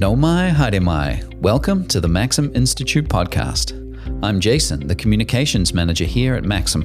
No mai, haere mai. Welcome to the Maxim Institute podcast. I'm Jason, the Communications Manager here at Maxim.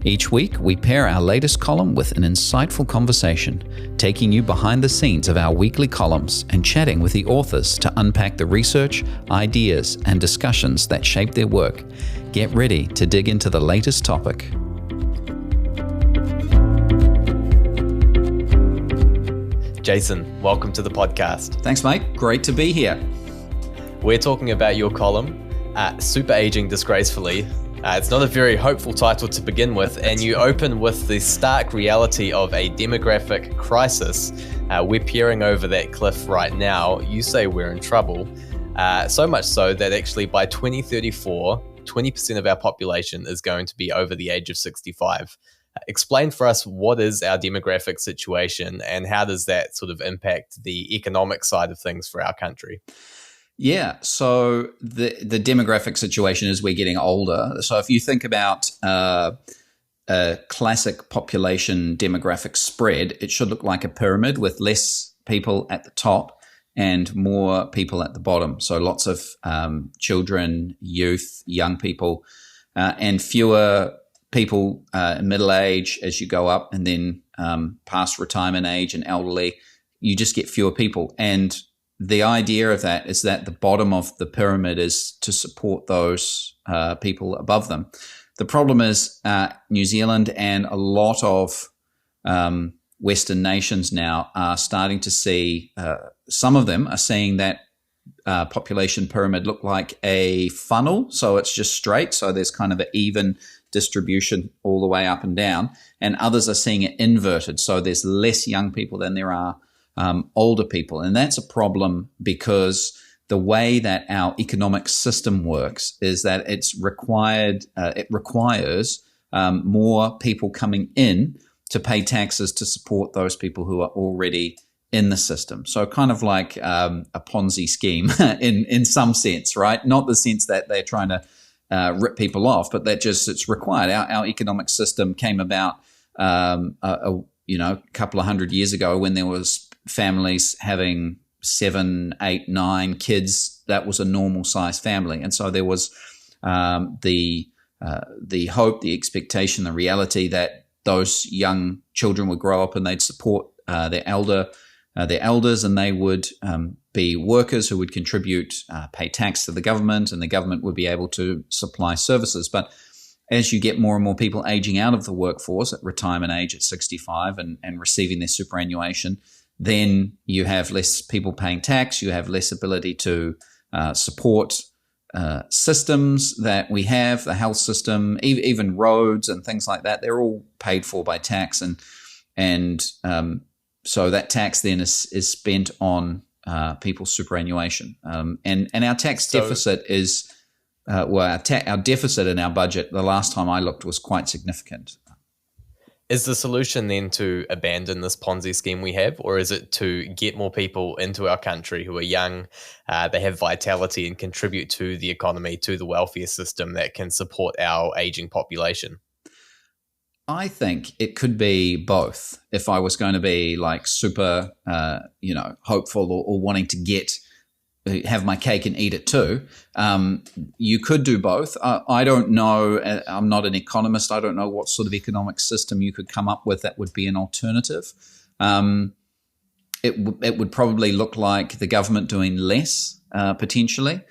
Each week, we pair our latest column with an insightful conversation, taking you behind the scenes of our weekly columns and chatting with the authors to unpack the research, ideas, and discussions that shape their work. Get ready to dig into the latest topic. Jason, welcome to the podcast. Thanks, mate. Great to be here. We're talking about your column, Super Aging Disgracefully. It's not a very hopeful title to begin with, and you open with the stark reality of a demographic crisis. We're peering over that cliff right now. You say we're in trouble, so much so that actually by 2034, 20% of our population is going to be over the age of 65. Explain for us what is our demographic situation and how does that sort of impact the economic side of things for our country? Yeah, so the demographic situation is we're getting older. So if you think about a classic population demographic spread, it should look like a pyramid with less people at the top and more people at the bottom. So lots of children, youth, young people, and fewer people in middle age as you go up, and then past retirement age and elderly, you just get fewer people. And the idea of that is that the bottom of the pyramid is to support those people above them. The problem is New Zealand and a lot of Western nations now are starting to see, some of them are seeing that population pyramid look like a funnel. So it's just straight. So there's kind of an even distribution all the way up and down. And others are seeing it inverted. So there's less young people than there are older people. And that's a problem because the way that our economic system works is that it requires more people coming in to pay taxes to support those people who are already in the system. So kind of like a Ponzi scheme in some sense, right? Not the sense that they're trying to rip people off, but that just it's required. Our economic system came about a couple of hundred years ago when there was families having 7, 8, 9 kids. That was a normal size family, and so there was the hope, the expectation, the reality that those young children would grow up and they'd support their elders, and they would be workers who would contribute, pay tax to the government, and the government would be able to supply services. But as you get more and more people aging out of the workforce at retirement age at 65 and receiving their superannuation, then you have less people paying tax, you have less ability to support systems that we have, the health system, even roads and things like that. They're all paid for by tax, and so that tax then is spent on people's superannuation, and our tax deficit is our deficit in our budget. The last time I looked was quite significant. Is the solution then to abandon this Ponzi scheme we have, or is it to get more people into our country who are young, they have vitality and contribute to the economy, to the welfare system that can support our aging population? I think it could be both. If I was going to be like super, hopeful or wanting to have my cake and eat it too, you could do both. I don't know. I'm not an economist. I don't know what sort of economic system you could come up with that would be an alternative. It would probably look like the government doing less potentially.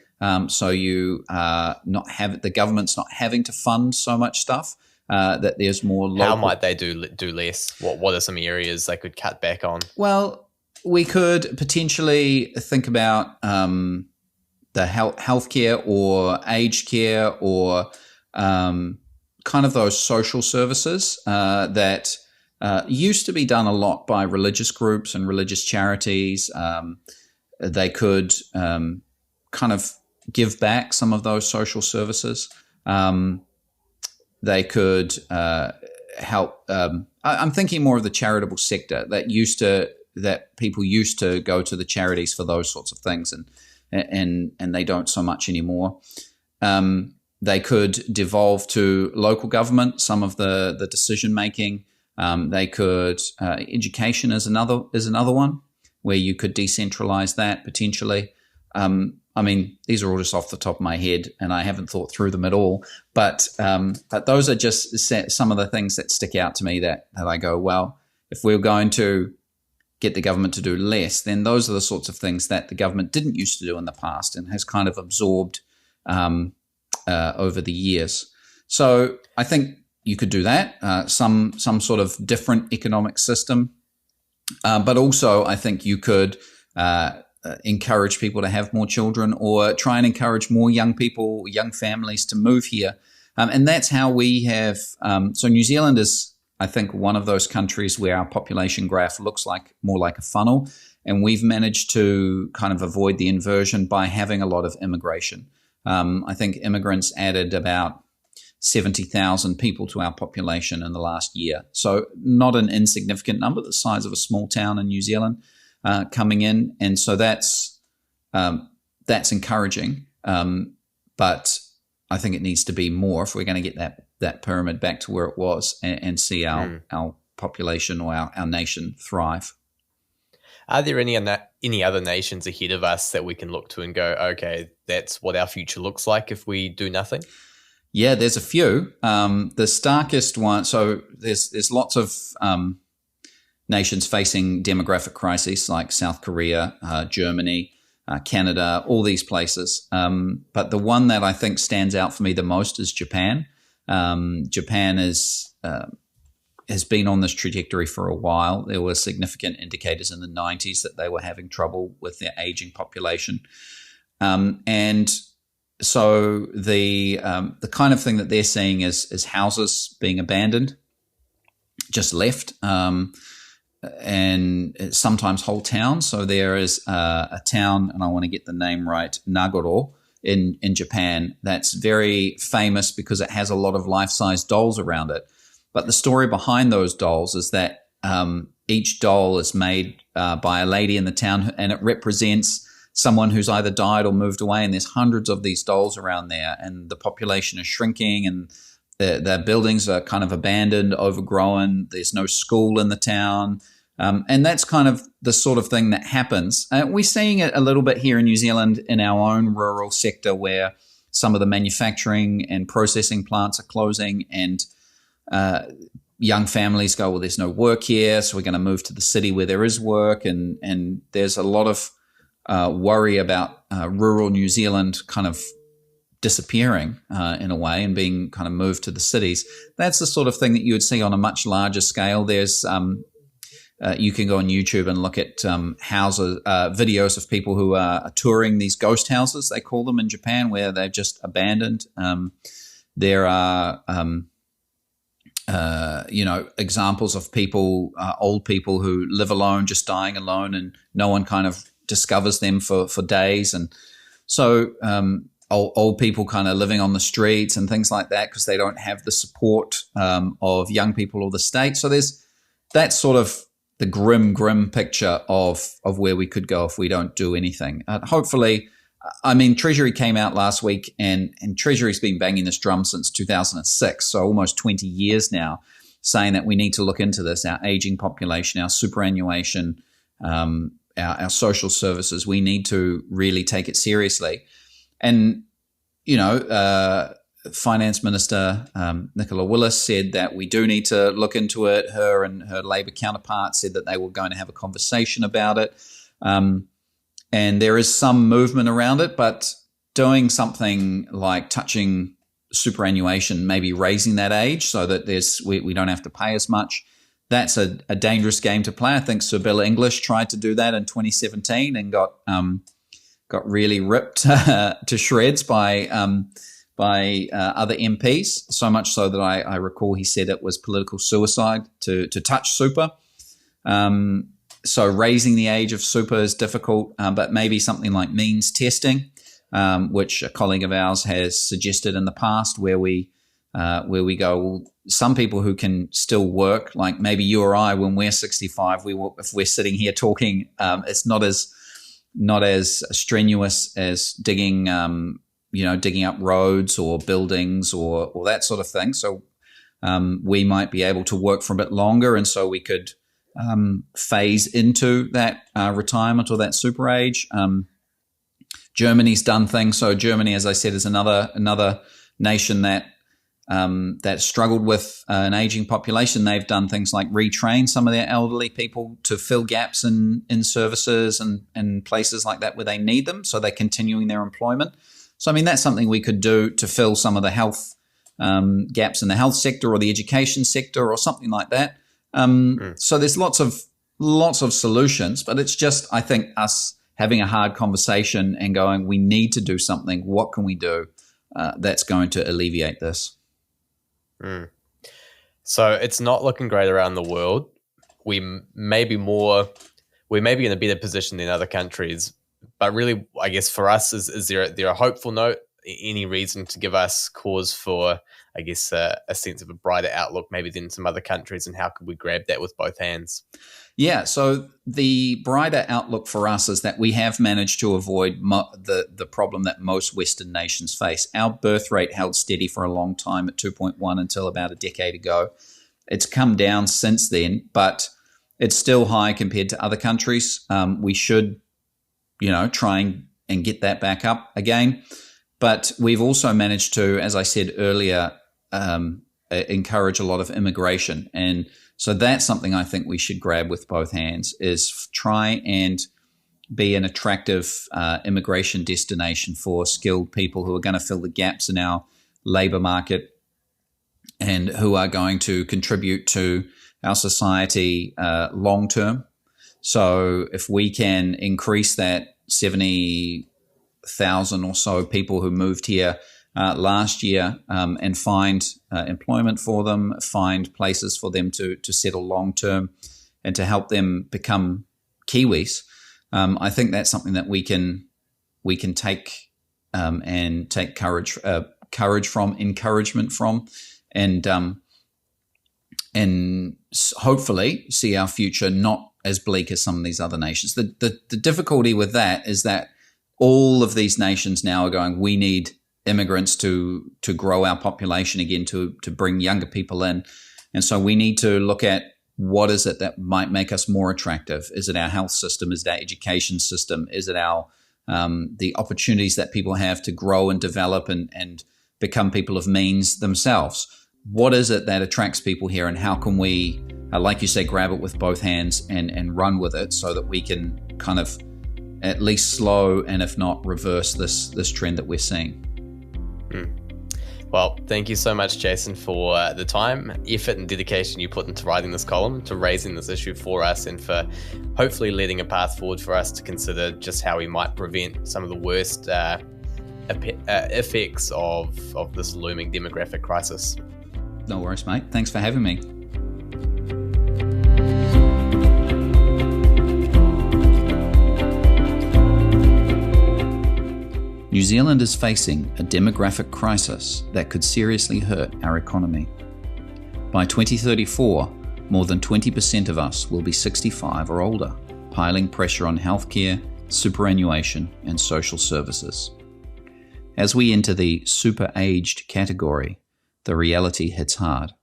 So you the government's not having to fund so much stuff. That there's more local. How might they do less? What are some areas they could cut back on? Well, we could potentially think about the healthcare or aged care or kind of those social services that used to be done a lot by religious groups and religious charities. They could kind of give back some of those social services. They could help. I'm thinking more of the charitable sector that people used to go to the charities for those sorts of things, and they don't so much anymore. They could devolve to local government some of the decision making. They could education is another one. where you could decentralize that potentially. I mean, these are all just off the top of my head, and I haven't thought through them at all. But those are just some of the things that stick out to me that I go, well, if we're going to get the government to do less, then those are the sorts of things that the government didn't used to do in the past and has kind of absorbed over the years. So I think you could do that, some sort of different economic system. But also I think you could encourage people to have more children, or try and encourage more young people, young families to move here. And that's how we have, so New Zealand is, I think, one of those countries where our population graph looks like more like a funnel. And we've managed to kind of avoid the inversion by having a lot of immigration. I think immigrants added about 70,000 people to our population in the last year. So not an insignificant number, the size of a small town in New Zealand coming in. And so that's encouraging. But I think it needs to be more if we're going to get that pyramid back to where it was and see our population or our nation thrive. Are there any other nations ahead of us that we can look to and go, okay, that's what our future looks like if we do nothing? Yeah, there's a few. The starkest one, so there's lots of nations facing demographic crises like South Korea, Germany, Canada, all these places. But the one that I think stands out for me the most is Japan. Japan has been on this trajectory for a while. There were significant indicators in the 90s that they were having trouble with their aging population. And so the kind of thing that they're seeing is houses being abandoned, just left, and sometimes whole towns. So there is a town, and I want to get the name right, Nagoro in Japan, that's very famous because it has a lot of life-size dolls around it. But the story behind those dolls is that each doll is made by a lady in the town, and it represents someone who's either died or moved away, and there's hundreds of these dolls around there, and the population is shrinking, and the buildings are kind of abandoned, overgrown. There's no school in the town. And that's kind of the sort of thing that happens. We're seeing it a little bit here in New Zealand in our own rural sector, where some of the manufacturing and processing plants are closing, and young families go, well, there's no work here, so we're going to move to the city where there is work. And there's a lot of worry about rural New Zealand kind of disappearing in a way and being kind of moved to the cities. That's the sort of thing that you would see on a much larger scale. There's you can go on YouTube and look at houses, videos of people who are touring these ghost houses, they call them in Japan, where they're just abandoned. There are examples of people, old people who live alone, just dying alone, and no one kind of discovers them for days. And so old people kind of living on the streets and things like that because they don't have the support of young people or the state. So there's that sort of the grim picture of where we could go if we don't do anything. Hopefully, I mean, Treasury came out last week, and Treasury's been banging this drum since 2006, so almost 20 years now, saying that we need to look into this, our aging population, our superannuation, our social services. We need to really take it seriously. And, Finance Minister Nicola Willis said that we do need to look into it. Her and her Labour counterpart said that they were going to have a conversation about it. And there is some movement around it, but doing something like touching superannuation, maybe raising that age so that we don't have to pay as much, that's a dangerous game to play. I think Sir Bill English tried to do that in 2017 and got really ripped to shreds by other MPs, so much so that I recall he said it was political suicide to touch super. So raising the age of super is difficult, but maybe something like means testing, which a colleague of ours has suggested in the past, where we go, well, some people who can still work, like maybe you or I, when we're 65, if we're sitting here talking, it's not as strenuous as digging up roads or buildings or that sort of thing. So we might be able to work for a bit longer, and so we could phase into that retirement or that super age. Germany's done things. So Germany, as I said, is another nation that struggled with an aging population. They've done things like retrain some of their elderly people to fill gaps in services and places like that where they need them. So they're continuing their employment. So, I mean, that's something we could do to fill some of the health gaps in the health sector or the education sector or something like that. So there's lots of solutions, but it's just, I think, us having a hard conversation and going, we need to do something. What can we do that's going to alleviate this? So it's not looking great around the world. We may be in a better position than other countries, but really, I guess for us, is there a hopeful note? Any reason to give us cause for, I guess, a sense of a brighter outlook maybe than some other countries, and how could we grab that with both hands? Yeah, so the brighter outlook for us is that we have managed to avoid the problem that most Western nations face. Our birth rate held steady for a long time at 2.1 until about a decade ago. It's come down since then, but it's still high compared to other countries. We should, try and get that back up again. But we've also managed to, as I said earlier, encourage a lot of immigration. And so that's something I think we should grab with both hands, is try and be an attractive immigration destination for skilled people who are going to fill the gaps in our labor market and who are going to contribute to our society long term. So if we can increase that 70,000 or so people who moved here last year and find employment for them, find places for them to settle long term and to help them become Kiwis, I think that's something that we can take and take courage from, encouragement from, and hopefully see our future not as bleak as some of these other nations. The difficulty with that is that all of these nations now are going, we need immigrants to grow our population again, to bring younger people in. And so we need to look at what is it that might make us more attractive. Is it our health system? Is it our education system? Is it our the opportunities that people have to grow and develop and become people of means themselves? What is it that attracts people here, and how can we, like you say, grab it with both hands and run with it so that we can kind of at least slow and if not reverse this trend that we're seeing? Well, thank you so much, Jason, for the time, effort and dedication you put into writing this column, to raising this issue for us, and for hopefully leading a path forward for us to consider just how we might prevent some of the worst effects of this looming demographic crisis. No worries, mate. Thanks for having me. New Zealand is facing a demographic crisis that could seriously hurt our economy. By 2034, more than 20% of us will be 65 or older, piling pressure on healthcare, superannuation, and social services. As we enter the super-aged category, the reality hits hard.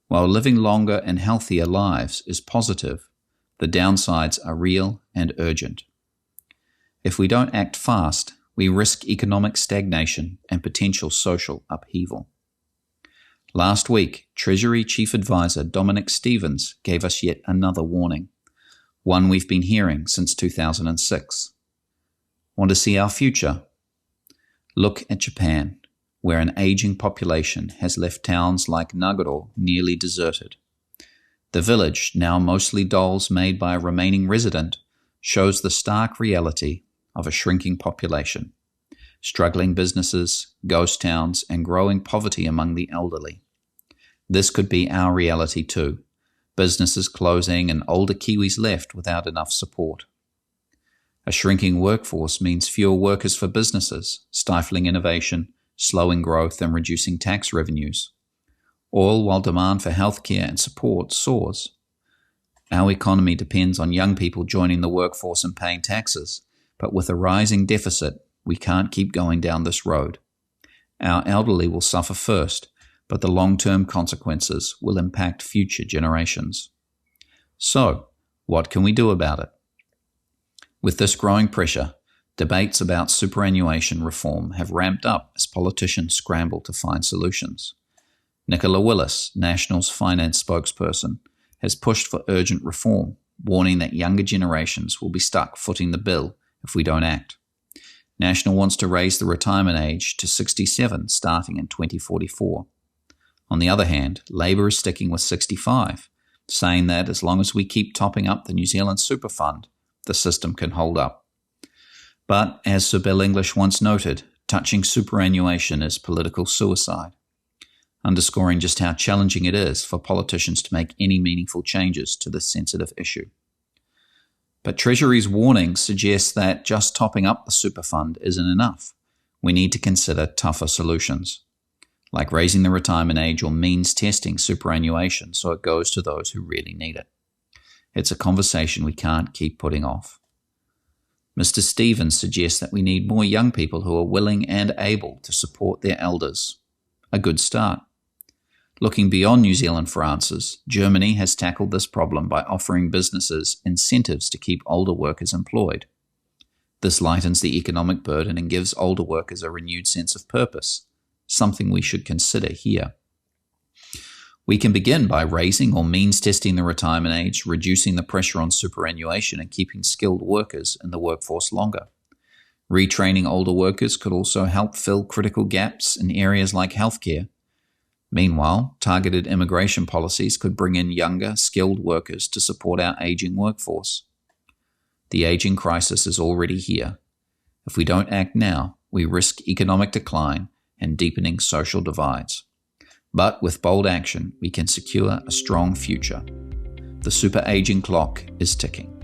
While living longer and healthier lives is positive, the downsides are real and urgent. If we don't act fast, we risk economic stagnation and potential social upheaval. Last week, Treasury Chief Advisor Dominic Stevens gave us yet another warning, one we've been hearing since 2006. Want to see our future? Look at Japan, where an aging population has left towns like Nagoro nearly deserted. The village, now mostly dolls made by a remaining resident, shows the stark reality of a shrinking population, struggling businesses, ghost towns, and growing poverty among the elderly. This could be our reality too, businesses closing and older Kiwis left without enough support. A shrinking workforce means fewer workers for businesses, stifling innovation, slowing growth, and reducing tax revenues, all while demand for healthcare and support soars. Our economy depends on young people joining the workforce and paying taxes, but with a rising deficit, we can't keep going down this road. Our elderly will suffer first, but the long-term consequences will impact future generations. So, what can we do about it? With this growing pressure, debates about superannuation reform have ramped up as politicians scramble to find solutions. Nicola Willis, National's finance spokesperson, has pushed for urgent reform, warning that younger generations will be stuck footing the bill if we don't act. National wants to raise the retirement age to 67 starting in 2044. On the other hand, Labour is sticking with 65, saying that as long as we keep topping up the New Zealand Super Fund, the system can hold up. But as Sir Bill English once noted, touching superannuation is political suicide, underscoring just how challenging it is for politicians to make any meaningful changes to this sensitive issue. But Treasury's warning suggests that just topping up the super fund isn't enough. We need to consider tougher solutions, like raising the retirement age or means testing superannuation so it goes to those who really need it. It's a conversation we can't keep putting off. Mr. Stevens suggests that we need more young people who are willing and able to support their elders. A good start. Looking beyond New Zealand for answers, Germany has tackled this problem by offering businesses incentives to keep older workers employed. This lightens the economic burden and gives older workers a renewed sense of purpose, something we should consider here. We can begin by raising or means testing the retirement age, reducing the pressure on superannuation and keeping skilled workers in the workforce longer. Retraining older workers could also help fill critical gaps in areas like healthcare. Meanwhile, targeted immigration policies could bring in younger, skilled workers to support our aging workforce. The aging crisis is already here. If we don't act now, we risk economic decline and deepening social divides. But with bold action, we can secure a strong future. The super aging clock is ticking.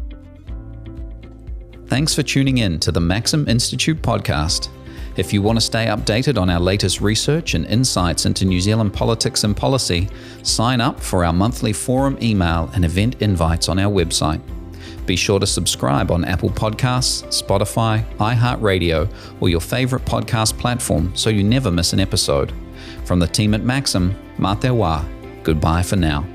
Thanks for tuning in to the Maxim Institute podcast. If you want to stay updated on our latest research and insights into New Zealand politics and policy, sign up for our monthly forum email and event invites on our website. Be sure to subscribe on Apple Podcasts, Spotify, iHeartRadio, or your favorite podcast platform so you never miss an episode. From the team at Maxim, mā te wā. Goodbye for now.